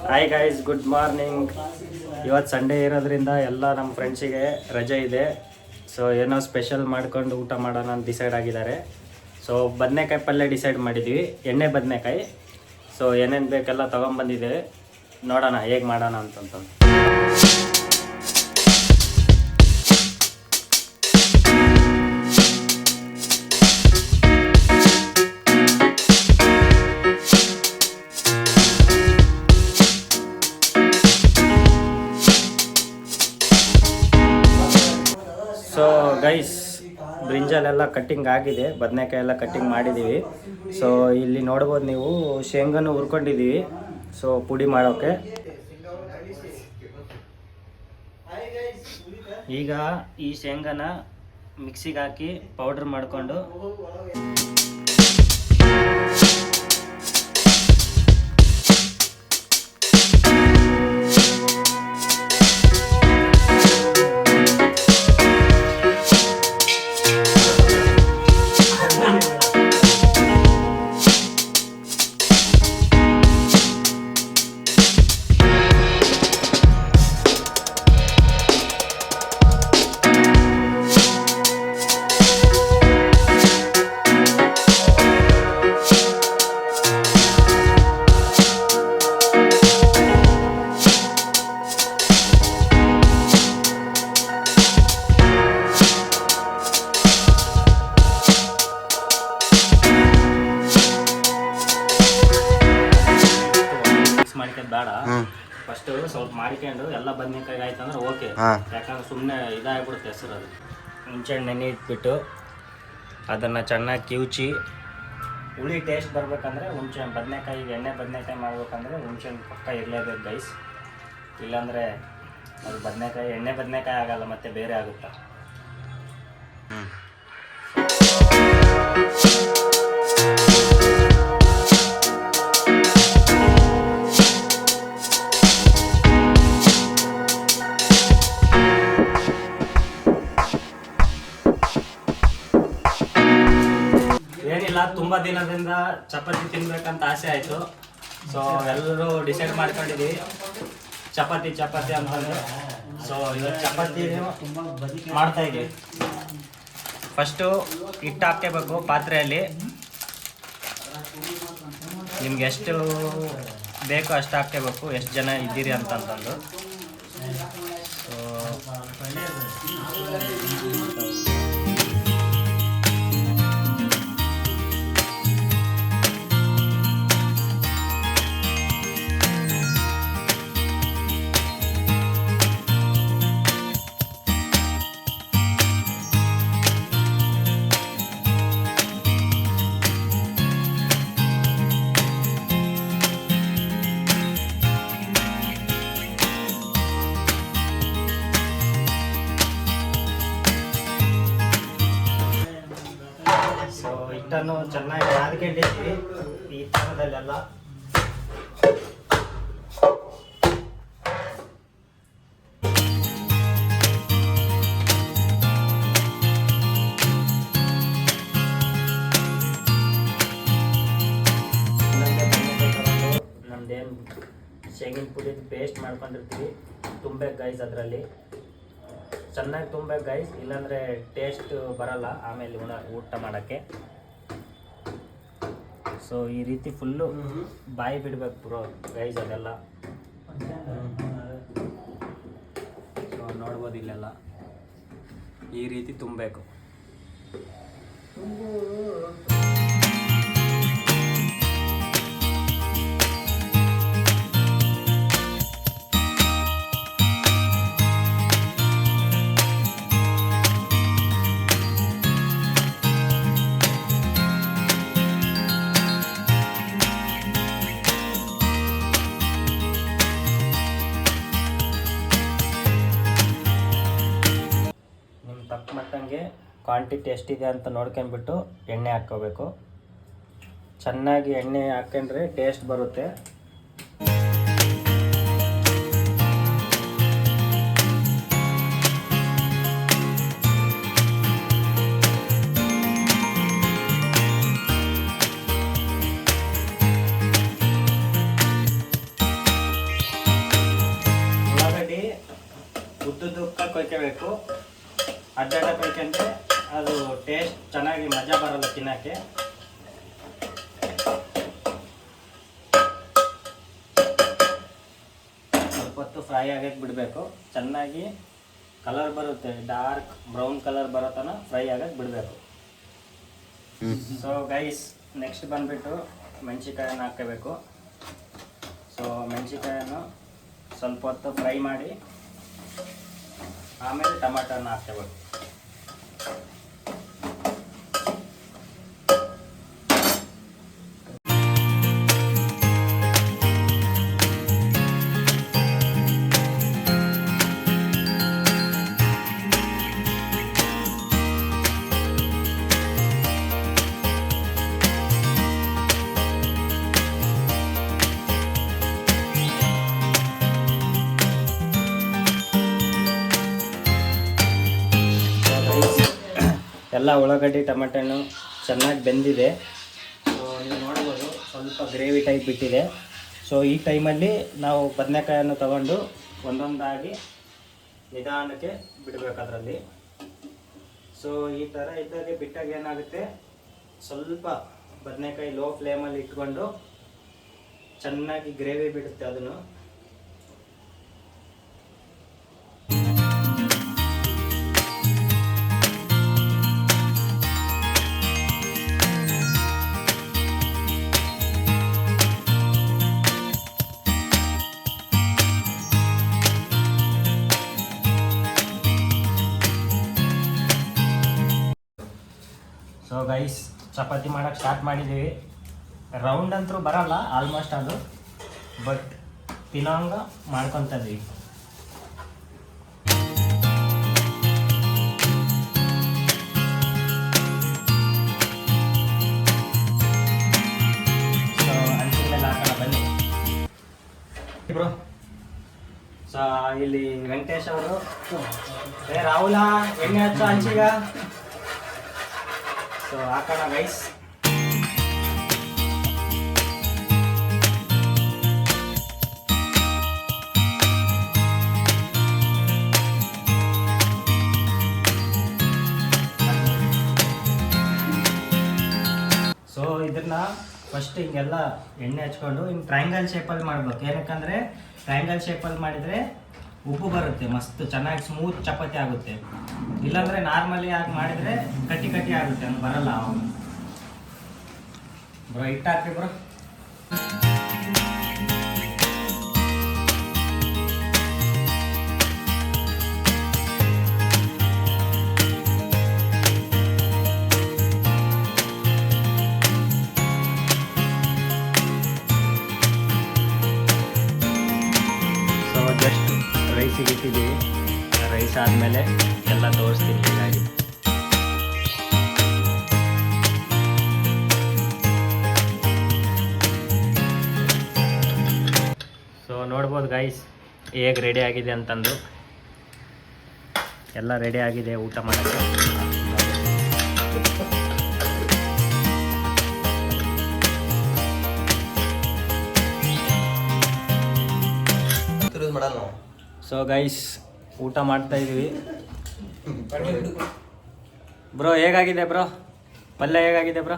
Hi guys, good morning. ಇವತ್ತು Sunday ಇರೋದ್ರಿಂದ ಎಲ್ಲ ನಮ್ಮ ಫ್ರೆಂಡ್ಸಿಗೆ ರಜೆ ಇದೆ. ಸೊ ಏನೋ ಸ್ಪೆಷಲ್ ಮಾಡ್ಕೊಂಡು ಊಟ ಮಾಡೋಣ ಅಂತ ಡಿಸೈಡ್ ಆಗಿದ್ದಾರೆ. ಸೊ ಬದನೆಕಾಯಿ ಪಲ್ಯ ಡಿಸೈಡ್ ಮಾಡಿದ್ವಿ, ಎಣ್ಣೆ ಬದನೆಕಾಯಿ. ಸೊ ಏನೇನು ಬೇಕೆಲ್ಲ ತೊಗೊಂಬಂದಿದ್ದೇವೆ, ನೋಡೋಣ ಹೇಗೆ ಮಾಡೋಣ ಅಂತಂತ. ಸೊ ಗೈಸ್, ಬ್ರಿಂಜಾಲೆಲ್ಲ ಕಟ್ಟಿಂಗ್ ಆಗಿದೆ, ಬದನೆಕಾಯಿ ಎಲ್ಲ ಕಟ್ಟಿಂಗ್ ಮಾಡಿದ್ದೀವಿ. ಸೊ ಇಲ್ಲಿ ನೋಡ್ಬೋದು ನೀವು, ಶೇಂಗಾನು ಹುರ್ಕೊಂಡಿದ್ದೀವಿ ಸೊ ಪುಡಿ ಮಾಡೋಕ್ಕೆ. ಈಗ ಈ ಶೇಂಗಾನ ಮಿಕ್ಸಿಗೆ ಹಾಕಿ ಪೌಡ್ರ್ ಮಾಡಿಕೊಂಡು ಬೇಡ. ಫಸ್ಟ್ ಸ್ವಲ್ಪ ಮಾಡಿಕೊಂಡು ಎಲ್ಲ ಬದನೆಕಾಯಿ ಆಯ್ತಂದ್ರೆ ಓಕೆ, ಯಾಕಂದ್ರೆ ಸುಮ್ಮನೆ ಇದಾಗ್ಬಿಡುತ್ತೆ ಹೆಸರು. ಅದು ಹುಣಸೆಹಣ್ಣು ನೆನೆ ಇಟ್ಬಿಟ್ಟು ಅದನ್ನು ಚೆನ್ನಾಗಿ ಕಿವುಚಿ, ಹುಳಿ ಟೇಸ್ಟ್ ಬರ್ಬೇಕಂದ್ರೆ ಹುಣಸೆಹಣ್ಣು, ಬದನೆಕಾಯಿಗೆ ಎಣ್ಣೆ ಬದನೆಕಾಯಿ ಮಾಡ್ಬೇಕಂದ್ರೆ ಹುಣಸೆಹಣ್ಣು ಪಕ್ಕ ಇರಲೇಬೇಕು ಗೈಸ್. ಇಲ್ಲಾಂದರೆ ಅದು ಬದನೆಕಾಯಿ ಎಣ್ಣೆ ಬದನೆಕಾಯಿ ಆಗಲ್ಲ, ಮತ್ತೆ ಬೇರೆ ಆಗುತ್ತೆ. ಏನಿಲ್ಲ, ತುಂಬ ದಿನದಿಂದ ಚಪಾತಿ ತಿನ್ಬೇಕಂತ ಆಸೆ ಆಯಿತು. ಸೊ ಎಲ್ಲರೂ ಡಿಸೈಡ್ ಮಾಡ್ಕೊಂಡಿದ್ದೀವಿ ಚಪಾತಿ ಅಂತಂದ್ರೆ. ಸೊ ಇವತ್ತು ಚಪಾತಿ ಮಾಡ್ತಾ ಇದ್ದೀವಿ. ಫಸ್ಟು ಹಿಟ್ಟು ಹಾಕ್ಕೋಬೇಕು ಪಾತ್ರೆಯಲ್ಲಿ. ನಿಮ್ಗೆ ಎಷ್ಟು ಬೇಕೋ ಅಷ್ಟು ಹಾಕ್ಕೋಬೇಕು, ಎಷ್ಟು ಜನ ಇದ್ದೀರಿ ಅಂತಂದು. ಸೊ ಹಿಟ್ಟನ್ನು ಚೆನ್ನಾಗಿ ನಾದ್ಕೊಂಡಿದ್ವಿ ಈ ಥರದಲ್ಲೆಲ್ಲ. ನಮ್ದೇನು ಶೇಂಗಿನ ಪುಡಿ ಪೇಸ್ಟ್ ಮಾಡ್ಕೊಂಡಿರ್ತೀವಿ, ತುಂಬಬೇಕು ಗೈಸ್. ಅದರಲ್ಲಿ ಚೆನ್ನಾಗಿ ತುಂಬಬೇಕು ಗೈಸ್, ಇಲ್ಲಾಂದರೆ ಟೇಸ್ಟ್ ಬರಲ್ಲ ಆಮೇಲೆ ಊಟ ಮಾಡೋಕ್ಕೆ. ಸೊ ಈ ರೀತಿ ಫುಲ್ಲು ಬಾಯಿ ಬಿಡ್ಬೇಕು ಬ್ರೋ ಗೈಸ್ ಅದೆಲ್ಲ. ಸೊ ನೋಡ್ಬೋದು ಇಲ್ಲೆಲ್ಲ ಈ ರೀತಿ ತುಂಬಬೇಕು. ತಕ್ಕ ಮಟ್ಟಂಗೆ ಕ್ವಾಂಟಿಟಿ ಎಷ್ಟಿದೆ ಅಂತ ನೋಡ್ಕೊಂಡ್ಬಿಟ್ಟು ಎಣ್ಣೆ ಹಾಕ್ಕೋಬೇಕು. ಚೆನ್ನಾಗಿ ಎಣ್ಣೆ ಹಾಕ್ಕೊಂಡ್ರೆ ಟೇಸ್ಟ್ ಬರುತ್ತೆ. ಕೊಯ್ಕೋಬೇಕು. ಅಡ್ಡ ಕೊಯ್ಕೊಂಡ್ರೆ ಅದು ಟೇಸ್ಟ್ ಚೆನ್ನಾಗಿ ಮಜಾ ಬರಲ್ಲ ತಿನ್ನೋಕ್ಕೆ. ಸ್ವಲ್ಪ ಹೊತ್ತು ಫ್ರೈ ಆಗಕ್ಕೆ ಬಿಡಬೇಕು. ಚೆನ್ನಾಗಿ ಕಲರ್ ಬರುತ್ತೆ, ಡಾರ್ಕ್ ಬ್ರೌನ್ ಕಲರ್ ಬರೋ ತನಕ ಫ್ರೈ ಆಗಕ್ಕೆ ಬಿಡಬೇಕು. ಸೊ ಗೈಸ್, ನೆಕ್ಸ್ಟ್ ಬಂದುಬಿಟ್ಟು ಮೆಣಸಿನ್ಕಾಯನ್ನು ಹಾಕಬೇಕು. ಸೊ ಮೆಣಸಿನ್ಕಾಯನ್ನು ಸ್ವಲ್ಪ ಹೊತ್ತು ಫ್ರೈ ಮಾಡಿ ಆಮೇಲೆ ಟೊಮಾಟೋನ ಹಾಕ್ಕೋಬೇಕು. ಎಲ್ಲ ಉಳ್ಳಾಗಡ್ಡಿ ಟೊಮೆಟೊನು ಚೆನ್ನಾಗಿ ಬೆಂದಿದೆ. ಸೊ ನೀವು ನೋಡ್ಬೋದು ಸ್ವಲ್ಪ ಗ್ರೇವಿ ಟೈಪ್ ಬಿಟ್ಟಿದೆ. ಸೊ ಈ ಟೈಮಲ್ಲಿ ನಾವು ಬದನೆಕಾಯನ್ನು ತಗೊಂಡು ಒಂದೊಂದಾಗಿ ನಿಧಾನಕ್ಕೆ ಬಿಡಬೇಕು ಅದರಲ್ಲಿ. ಸೊ ಈ ಥರ ಇದ್ದಾಗ ಬಿಟ್ಟಾಗ ಏನಾಗುತ್ತೆ, ಸ್ವಲ್ಪ ಬದನೆಕಾಯಿ ಲೋ ಫ್ಲೇಮಲ್ಲಿ ಇಟ್ಕೊಂಡು ಚೆನ್ನಾಗಿ ಗ್ರೇವಿ ಬಿಡುತ್ತೆ ಅದನ್ನು. ಸೊ ಗೈಸ್, ಚಪಾತಿ ಮಾಡೋಕ್ಕೆ ಸ್ಟಾರ್ಟ್ ಮಾಡಿದ್ದೀವಿ. ರೌಂಡ್ ಅಂತೂ ಬರಲ್ಲ ಆಲ್ಮೋಸ್ಟ್ ಅದು, ಬಟ್ ತಿನ್ನೋಂಗ ಮಾಡ್ಕೊತ ಇದ್ದೀವಿ. ಸೊ ಅಂಚಿನ ಮೇಲೆ ಹಾಕೋಣ ಬನ್ನಿ ಬ್ರೋ. ಸೊ ಇಲ್ಲಿ ವೆಂಕಟೇಶ್ ಅವರು, ರಾಹುಲ ಎಣ್ಣೆ ಹಚ್ಚೋ ಹಂಚಿಗ. ಸೊ ಹಾಕೋಣ ಗೈಸ್. ಸೊ ಇದನ್ನ ಫಸ್ಟ್ ಹಿಂಗೆಲ್ಲ ಎಣ್ಣೆ ಹಚ್ಕೊಂಡು ಹಿಂಗೆ ಟ್ರಯಾಂಗಲ್ ಶೇಪಲ್ಲಿ ಮಾಡ್ಬೇಕು. ಏನಕ್ಕಂದರೆ ಟ್ರಯಾಂಗಲ್ ಶೇಪಲ್ಲಿ ಮಾಡಿದರೆ ಉಪ್ಪು ಬರುತ್ತೆ, ಮಸ್ತ್ ಚೆನ್ನಾಗಿ ಸ್ಮೂತ್ ಚಪಾತಿ ಆಗುತ್ತೆ. ಇಲ್ಲಾಂದರೆ ನಾರ್ಮಲಿ ಆಗಿ ಮಾಡಿದರೆ ಕಟ್ಟಿ ಕಟ್ಟಿ ಆಗುತ್ತೆ, ಹಂಗೆ ಬರಲ್ಲ ಅವಾಗ. ಬ್ರೋ ಹಿಟ್ಟು ಹಾಕಿ ಬ್ರೋ. ಸೊ ಜಸ್ಟ್ ರೈಸಿಗೆ ಇಟ್ಟಿದ್ದೀವಿ. ರೈಸ್ ಆದಮೇಲೆ ಎಲ್ಲ ತೋರಿಸ್ತೀನಿ ಹೀಗಾಗಿ. ಸೊ ನೋಡ್ಬೋದು ಗೈಸ್ ಹೇಗೆ ರೆಡಿ ಆಗಿದೆ ಅಂತಂದು. ಎಲ್ಲ ರೆಡಿ ಆಗಿದೆ ಊಟ ಮಾಡೋಕ್ಕೆ. ಸೊ ಗೈಸ್, ಊಟ ಮಾಡ್ತಾ ಇದೀವಿ. ಬ್ರೋ ಹೇಗಾಗಿದೆ ಬ್ರೋ? ಪಲ್ಯ ಹೇಗಾಗಿದೆ ಬ್ರೋ?